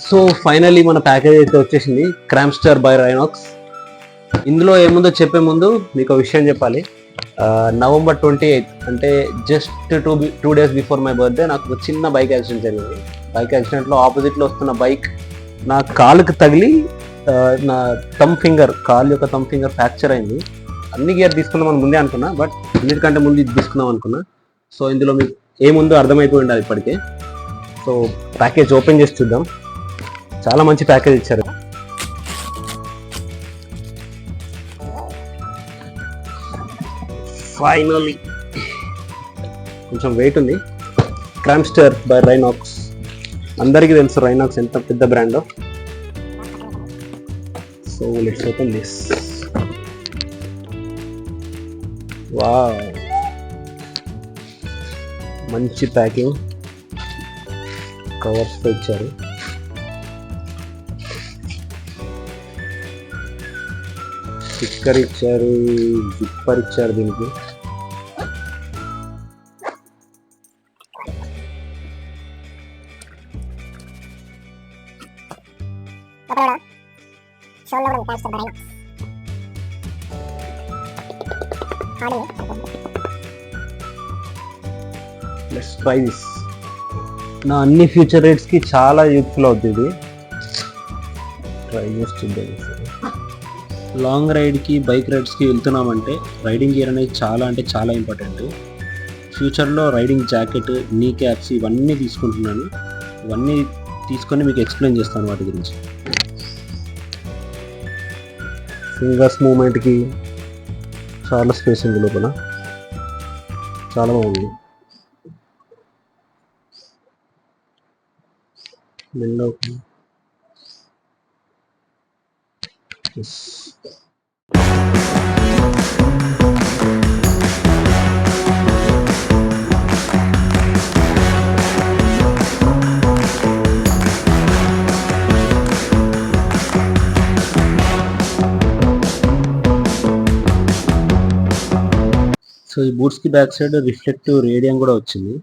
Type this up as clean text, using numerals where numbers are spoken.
So finally మన package అయితే వచ్చేసింది, క్రామ్స్టర్ బై రైనాక్స్. ఇందులో ఏముందో చెప్పే ముందు మీకు ఒక విషయం చెప్పాలి. November 28 అంటే just two days before my birthday నాకు ఒక చిన్న బైక్ యాక్సిడెంట్ జరిగింది. బైక్ యాక్సిడెంట్లో ఆపోజిట్లో వస్తున్న బైక్ నా కాలుకి తగిలి నా కాలు యొక్క థంబ్ ఫింగర్ ఫ్రాక్చర్ అయింది. అన్ని గేర్ తీసుకుందామని ముందే అనుకున్నా, బట్ అన్నిటికంటే ముందు ఇది తీసుకుందాం అనుకున్నా. సో ఇందులో మీకు ఏముందో అర్థమైపోయి ఉండాలి ఇప్పటికే. సో ప్యాకేజ్ ఓపెన్ చేసి చూద్దాం. చాలా మంచి ప్యాకేజ్ ఇచ్చారు. ఫైనల్లీ కొంచెం వెయిట్ ఉంది. Cramster by Rhynox. అందరికీ తెలుసు రైనాక్స్ ఎంత పెద్ద బ్రాండో. So let's open this. Wow, మంచి ప్యాకింగ్, కవర్స్తో ఇచ్చారు. స్టిక్కర్ ఇచ్చారు, జిప్పర్ ఇచ్చారు దీనికి. Let's try this. నా అన్ని ఫ్యూచర్ రైడ్స్కి చాలా యూస్ఫుల్ అవుతుంది. ట్రై చేసి చూద్దాం. లాంగ్ రైడ్కి, బైక్ రైడ్స్కి వెళ్తున్నామంటే రైడింగ్ గేర్ అనేది చాలా అంటే చాలా ఇంపార్టెంట్. ఫ్యూచర్లో రైడింగ్ జాకెట్, నీ క్యాప్స్ ఇవన్నీ తీసుకుంటున్నాను. ఇవన్నీ తీసుకొని మీకు ఎక్స్ప్లెయిన్ చేస్తాను వాటి గురించి. ఫింగర్స్ మూమెంట్కి చాలా స్పేస్ ఉంది లోపల, చాలా బాగుంది. సో ఈ బూట్స్కి బ్యాక్ సైడ్ రిఫ్లెక్టివ్ రేడియం కూడా వచ్చింది.